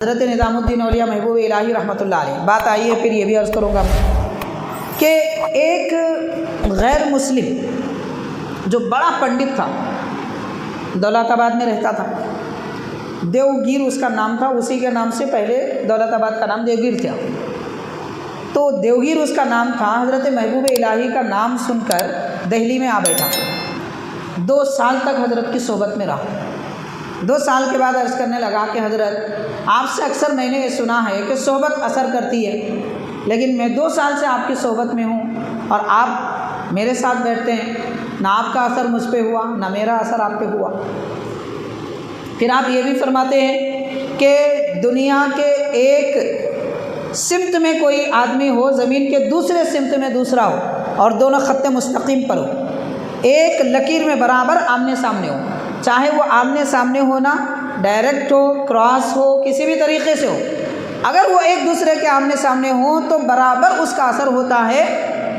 حضرت نظام الدین اولیاء محبوب الہی رحمۃ اللہ علیہ بات آئی ہے، پھر یہ بھی عرض کروں گا کہ ایک غیر مسلم جو بڑا پنڈت تھا، دولت آباد میں رہتا تھا، دیوگیر اس کا نام تھا، اسی کے نام سے پہلے دولت آباد کا نام دیوگیر تھا، تو دیوگیر اس کا نام تھا۔ حضرت محبوب الہی کا نام سن کر دہلی میں آ بیٹھا، 2 سال تک حضرت کی صحبت میں رہا۔ 2 سال کے بعد عرض کرنے لگا کہ حضرت آپ سے اکثر میں نے یہ سنا ہے کہ صحبت اثر کرتی ہے، لیکن میں 2 سال سے آپ کی صحبت میں ہوں اور آپ میرے ساتھ بیٹھتے ہیں، نہ آپ کا اثر مجھ پہ ہوا نہ میرا اثر آپ پہ ہوا۔ پھر آپ یہ بھی فرماتے ہیں کہ دنیا کے ایک سمت میں کوئی آدمی ہو، زمین کے دوسرے سمت میں دوسرا ہو، اور دونوں خط مستقیم پر ہو، ایک لکیر میں برابر آمنے سامنے ہو، چاہے وہ آمنے سامنے ہونا ڈائریکٹ ہو، کراس ہو، کسی بھی طریقے سے ہو، اگر وہ ایک دوسرے کے آمنے سامنے ہوں تو برابر اس کا اثر ہوتا ہے،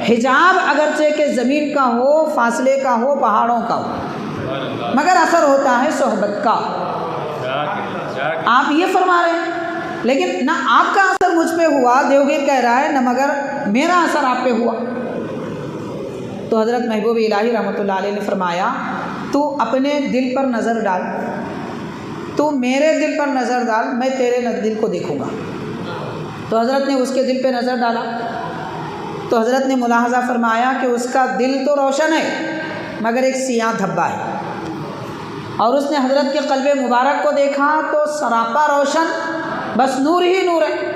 حجاب اگرچہ کہ زمین کا ہو، فاصلے کا ہو، پہاڑوں کا ہو، مگر اثر ہوتا ہے صحبت کا۔ آپ یہ فرما رہے ہیں، لیکن نہ آپ کا اثر مجھ پہ ہوا، دیوگیر کہہ رہا ہے، نہ مگر میرا اثر آپ پہ ہوا۔ تو حضرت محبوب الہی رحمۃ اللہ علیہ نے فرمایا، تو اپنے دل پر نظر ڈال، تو میرے دل پر نظر ڈال، میں تیرے دل کو دیکھوں گا۔ تو حضرت نے اس کے دل پہ نظر ڈالا، تو حضرت نے ملاحظہ فرمایا کہ اس کا دل تو روشن ہے مگر ایک سیاہ دھبا ہے، اور اس نے حضرت کے قلب مبارک کو دیکھا تو سراپا روشن، بس نور ہی نور ہے۔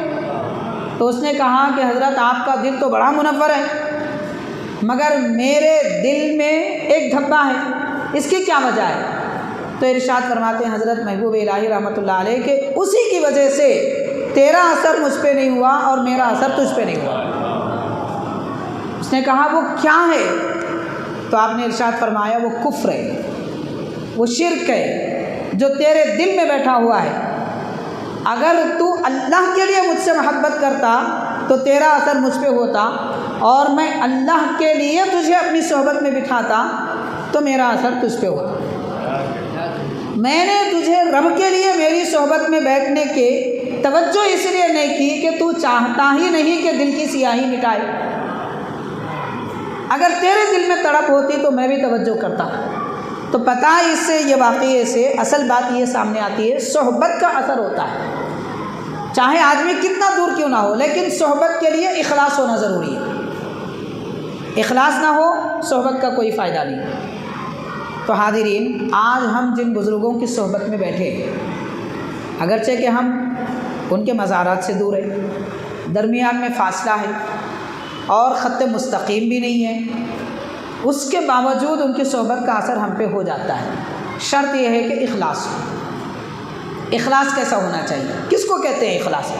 تو اس نے کہا کہ حضرت آپ کا دل تو بڑا منور ہے مگر میرے دل میں ایک دھبا ہے، اس کی کیا وجہ ہے؟ تو ارشاد فرماتے ہیں حضرت محبوب الہی رحمۃ اللہ علیہ کہ اسی کی وجہ سے تیرا اثر مجھ پہ نہیں ہوا اور میرا اثر تجھ پہ نہیں ہوا۔ اس نے کہا وہ کیا ہے؟ تو آپ نے ارشاد فرمایا وہ کفر ہے، وہ شرک ہے جو تیرے دل میں بیٹھا ہوا ہے۔ اگر تو اللہ کے لیے مجھ سے محبت کرتا تو تیرا اثر مجھ پہ ہوتا، اور میں اللہ کے لیے تجھے اپنی صحبت میں بٹھاتا تو میرا اثر تجھ پہ ہوتا۔ میں نے تجھے رب کے لیے میری صحبت میں بیٹھنے کے توجہ اس لیے نہیں کی کہ تو چاہتا ہی نہیں کہ دل کی سیاہی مٹائے، اگر تیرے دل میں تڑپ ہوتی تو میں بھی توجہ کرتا۔ تو پتہ اس سے، یہ واقعے سے اصل بات یہ سامنے آتی ہے، صحبت کا اثر ہوتا ہے، چاہے آدمی کتنا دور کیوں نہ ہو، لیکن صحبت کے لیے اخلاص ہونا ضروری ہے۔ اخلاص نہ ہو صحبت کا کوئی فائدہ نہیں۔ تو حاضرین، آج ہم جن بزرگوں کی صحبت میں بیٹھے، اگرچہ کہ ہم ان کے مزارات سے دور ہیں، درمیان میں فاصلہ ہے اور خط مستقیم بھی نہیں ہے، اس کے باوجود ان کی صحبت کا اثر ہم پہ ہو جاتا ہے۔ شرط یہ ہے کہ اخلاص ہو۔ اخلاص کیسا ہونا چاہیے؟ کس کو کہتے ہیں اخلاص؟